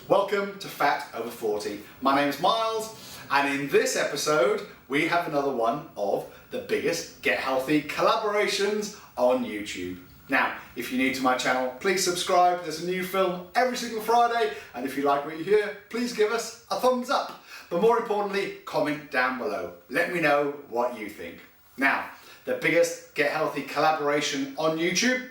Welcome to Fat Over 40. My name is Miles, and in this episode we have another one of the biggest Get Healthy collaborations on YouTube. Now, if you're new to my channel, please subscribe. There's a new film every single Friday, and if you like what you hear, please give us a thumbs up. But more importantly, comment down below. Let me know what you think. Now, the biggest Get Healthy collaboration on YouTube.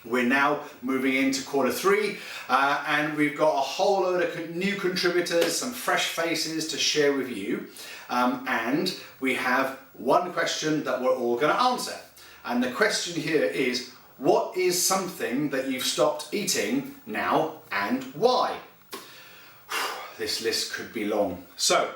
We're now moving into Q3 and we've got a whole load of new contributors, some fresh faces to share with you. And we have one question that we're all going to answer. And the question here is, what is something that you've stopped eating now and why? This list could be long. So,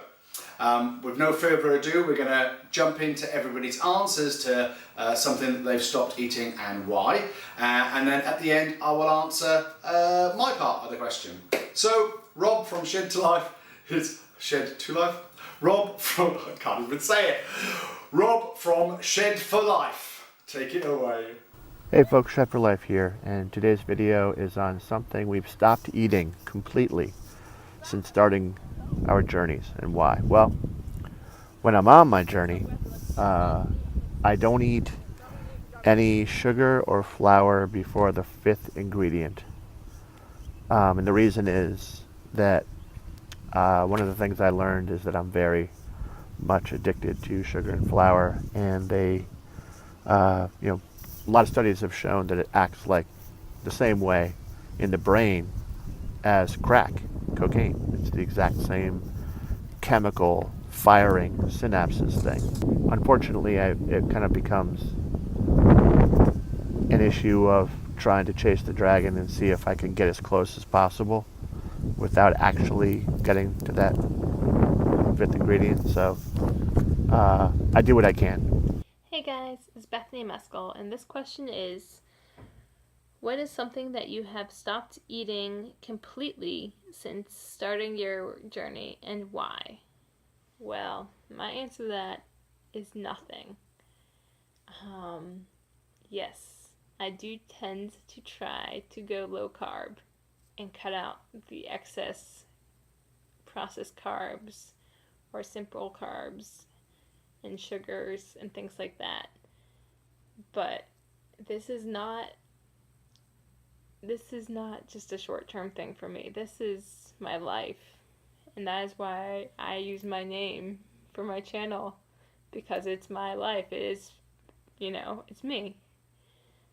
with no further ado, we're going to jump into everybody's answers to something that they've stopped eating and why. And then at the end, I will answer my part of the question. So, Rob from Shed to Life is Shed to Life? Rob from, I can't even say it. Rob from Shed for Life. Take it away. Hey folks, Shed for Life here, and today's video is on something we've stopped eating completely since starting our journeys and why. Well, when I'm on my journey, I don't eat any sugar or flour before the 5th ingredient. And the reason is that one of the things I learned is that I'm very much addicted to sugar and flour, and they, a lot of studies have shown that it acts like the same way in the brain as crack cocaine. It's the exact same chemical firing synapses thing. Unfortunately, it kind of becomes an issue of trying to chase the dragon and see if I can get as close as possible without actually getting to that 5th ingredient. So I do what I can. Hey guys, it's Bethany Meskel, and this question is, what is something that you have stopped eating completely since starting your journey, and why? Well, my answer to that is nothing. Yes, I do tend to try to go low carb and cut out the excess processed carbs or simple carbs and sugars and things like that. But this is not just a short-term thing for me. This is my life. And that is why I use my name for my channel, because it's my life. It is, it's me.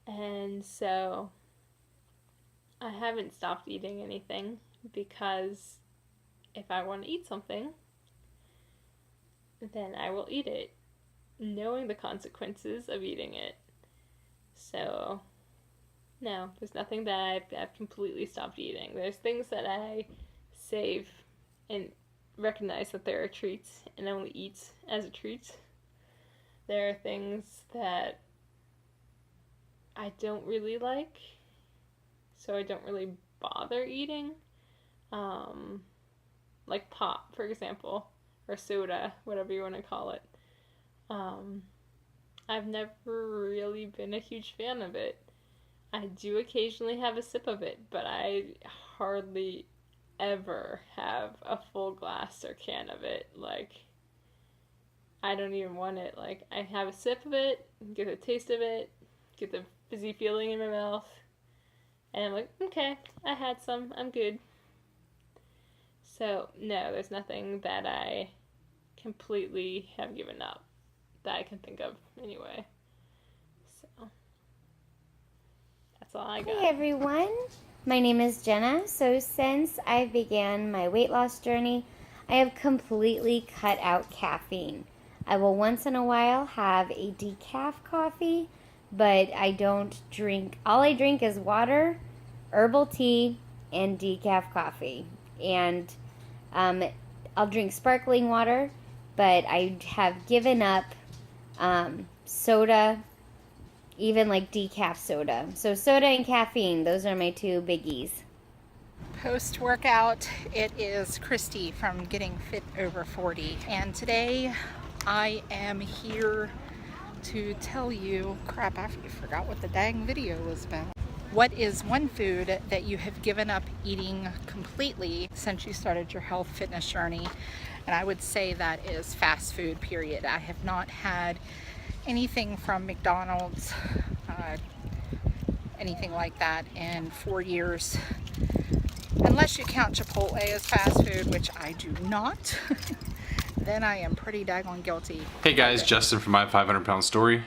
And so I haven't stopped eating anything, because if I want to eat something, then I will eat it, knowing the consequences of eating it. So no, there's nothing that I've completely stopped eating. There's things that I save and recognize that there are treats and only eat as a treat. There are things that I don't really like, so I don't really bother eating. Like pop, for example, or soda, whatever you want to call it. I've never really been a huge fan of it. I do occasionally have a sip of it, but I hardly ever have a full glass or can of it. Like, I don't even want it. Like, I have a sip of it, get the taste of it, get the fizzy feeling in my mouth, and I'm like, okay, I had some, I'm good. So, no, there's nothing that I completely have given up that I can think of anyway. So that's all I got. Hey everyone, my name is Jenna. So since I began my weight loss journey, I have completely cut out caffeine. I will once in a while have a decaf coffee, but I don't drink. All I drink is water, herbal tea, and decaf coffee. And I'll drink sparkling water, but I have given up soda, even like decaf soda. So soda and caffeine, those are my two biggies. Post-workout, it is Kristie from Getting Fit Over 40, and today I am here to tell you, crap, I forgot what the dang video was about. What is one food that you have given up eating completely since you started your health fitness journey? And I would say that is fast food, period. I have not had anything from McDonald's, anything like that in 4 years. Unless you count Chipotle as fast food, which I do not, then I am pretty daggone guilty. Hey guys, Justin from My 500 Pound Story.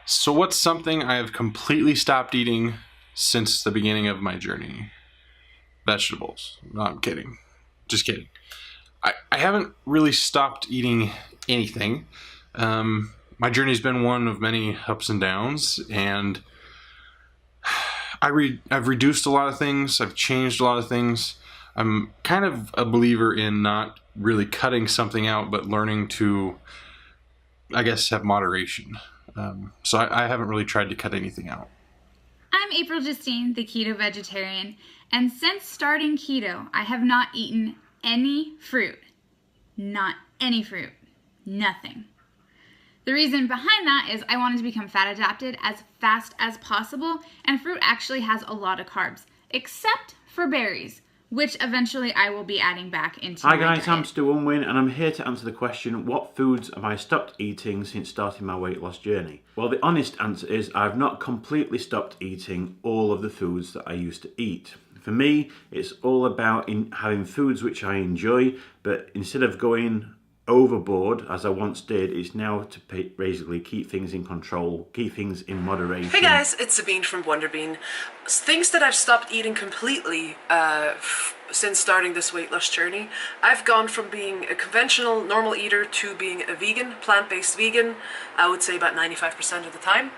So what's something I have completely stopped eating since the beginning of my journey? Vegetables. No, I'm kidding. Just kidding. I haven't really stopped eating anything. My journey's been one of many ups and downs, and I've reduced a lot of things. I've changed a lot of things. I'm kind of a believer in not really cutting something out, but learning to, I guess, have moderation. So I haven't really tried to cut anything out. I'm April Justine, the Keto Vegetarian, and since starting keto, I have not eaten any fruit. Not any fruit. Nothing. The reason behind that is I wanted to become fat adapted as fast as possible, and fruit actually has a lot of carbs, except for berries, which eventually I will be adding back into my Hi guys, diet. I'm Stu Unwin, and I'm here to answer the question, what foods have I stopped eating since starting my weight loss journey? Well, the honest answer is I've not completely stopped eating all of the foods that I used to eat. For me, it's all about having foods which I enjoy, but instead of going overboard as I once did, it's now to basically keep things in control, keep things in moderation. Hey guys, it's Sabine from Wonderbene. Things that I've stopped eating completely since starting this weight loss journey. I've gone from being a conventional normal eater to being a vegan, plant-based vegan, I would say about 95% of the time.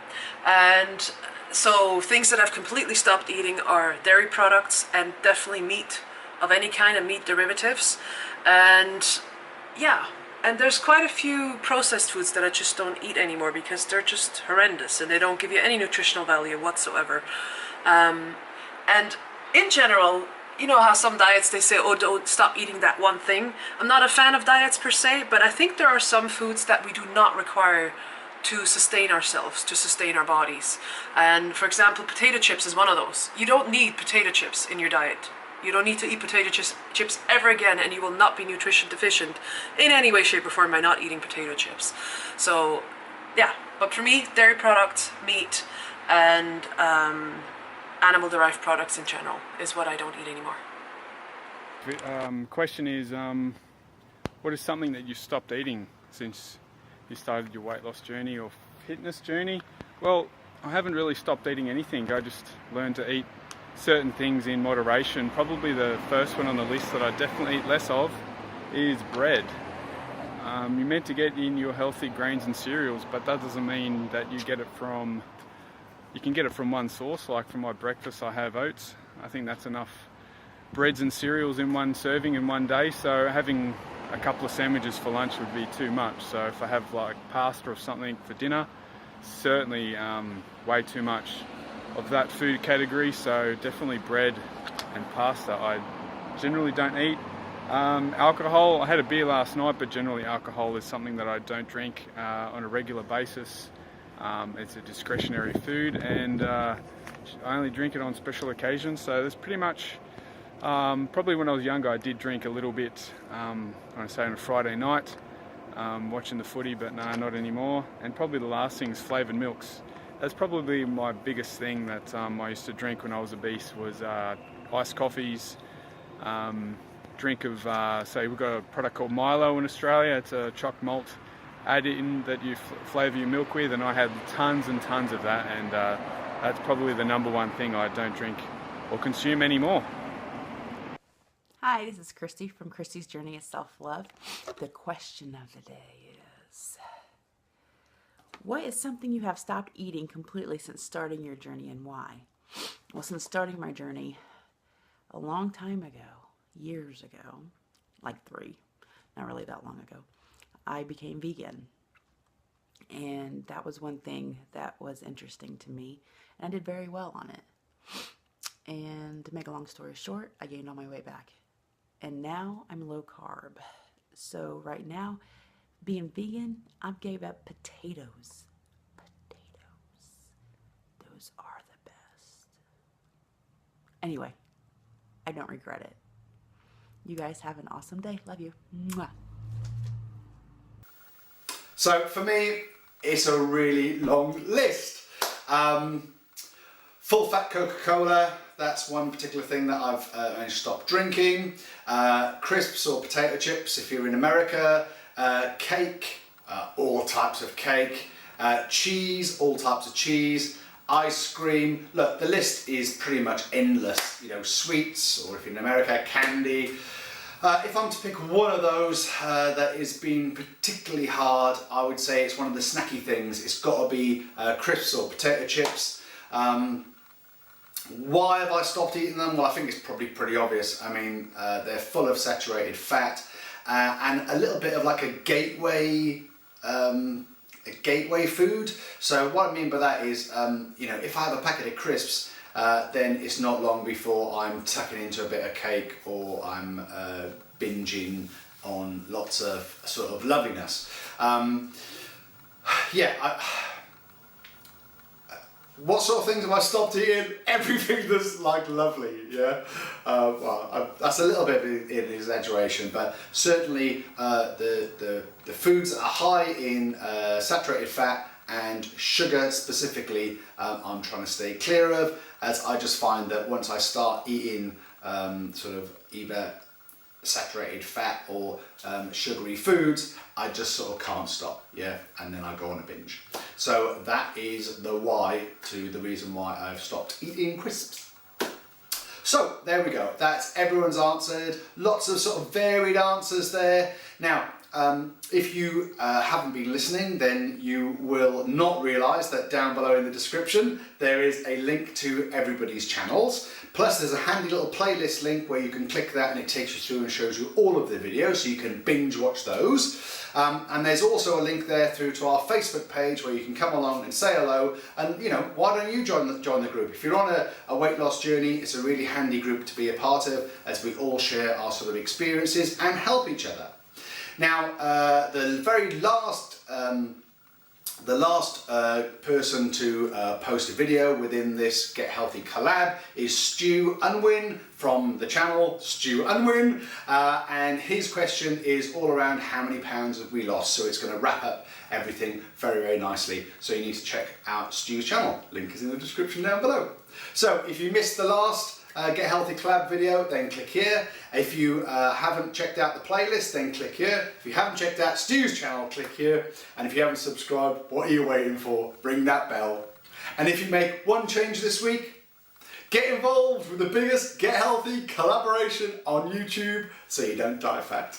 And so things that I've completely stopped eating are dairy products and definitely meat of any kind, of meat derivatives. And yeah, and there's quite a few processed foods that I just don't eat anymore because they're just horrendous and they don't give you any nutritional value whatsoever. And in general, you know how some diets they say, oh, don't stop eating that one thing. I'm not a fan of diets per se, but I think there are some foods that we do not require to sustain ourselves, to sustain our bodies. And for example, potato chips is one of those. You don't need potato chips in your diet. You don't need to eat potato chips ever again, and you will not be nutrition deficient in any way, shape, or form by not eating potato chips. So, yeah. But for me, dairy products, meat, and animal-derived products in general is what I don't eat anymore. Question is, what is something that you stopped eating since you started your weight loss journey or fitness journey? Well, I haven't really stopped eating anything. I just learned to eat certain things in moderation. Probably the first one on the list that I definitely eat less of is bread. You're meant to get in your healthy grains and cereals, but that doesn't mean that you get it from, you can get it from one source. Like for my breakfast I have oats. I think that's enough breads and cereals in one serving in one day, so having a couple of sandwiches for lunch would be too much. So if I have like pasta or something for dinner, certainly way too much of that food category, so definitely bread and pasta I generally don't eat. Alcohol, I had a beer last night, but generally alcohol is something that I don't drink on a regular basis. It's a discretionary food, and I only drink it on special occasions, so there's pretty much, probably when I was younger I did drink a little bit, I say on a Friday night, watching the footy, but no, not anymore. And probably the last thing is flavoured milks. That's probably my biggest thing that I used to drink when I was obese was iced coffees, drink of, say we've got a product called Milo in Australia. It's a choc malt add-in that you flavour your milk with, and I had tons and tons of that, and that's probably the number one thing I don't drink or consume anymore. Hi, this is Kristie from Kristie's Journey of Self-Love. The question of the day is, what is something you have stopped eating completely since starting your journey, and why? Well, since starting my journey a long time ago, years ago, like 3, not really that long ago, I became vegan. And that was one thing that was interesting to me, and I did very well on it. And to make a long story short, I gained all my weight back. And now I'm low carb. So right now, being vegan, I gave up potatoes. Potatoes. Those are the best. Anyway, I don't regret it. You guys have an awesome day. Love you. Mwah. So for me, it's a really long list. Full fat Coca-Cola, that's one particular thing that I've managed to stop drinking. Crisps or potato chips if you're in America. Cake, all types of cake. Cheese, all types of cheese. Ice cream. Look, the list is pretty much endless. You know, sweets, or if you're in America, candy. If I'm to pick one of those that has been particularly hard, I would say it's one of the snacky things. It's got to be crisps or potato chips. Why have I stopped eating them? Well, I think it's probably pretty obvious. I mean, they're full of saturated fat and a little bit of like a gateway food. So what I mean by that is, you know, if I have a packet of crisps, then it's not long before I'm tucking into a bit of cake, or I'm binging on lots of sort of loveliness. What sort of things have I stopped eating? Everything that's like lovely, yeah? That's a little bit of an exaggeration, but certainly the foods that are high in saturated fat and sugar specifically, I'm trying to stay clear of, as I just find that once I start eating sort of either saturated fat or sugary foods, I just sort of can't stop, yeah, and then I go on a binge. So that is the why to the reason why I've stopped eating crisps. So there we go, that's everyone's answered. Lots of sort of varied answers there. Now, if you haven't been listening, then you will not realise that down below in the description there is a link to everybody's channels. Plus there's a handy little playlist link where you can click that and it takes you through and shows you all of the videos, so you can binge watch those. And there's also a link there through to our Facebook page where you can come along and say hello, and you know, why don't you join the group? If you're on a weight loss journey, it's a really handy group to be a part of, as we all share our sort of experiences and help each other. Now, the very last person to post a video within this Get Healthy collab is Stu Unwin from the channel Stu Unwin, and his question is all around how many pounds have we lost, so it's going to wrap up everything very, very nicely. So you need to check out Stu's channel, link is in the description down below. So if you missed the last Get Healthy Collab video, then click here. If you haven't checked out the playlist, then click here. If you haven't checked out Stu's channel, click here. And if you haven't subscribed, what are you waiting for? Ring that bell. And if you make one change this week, get involved with the biggest Get Healthy collaboration on YouTube so you don't die fat.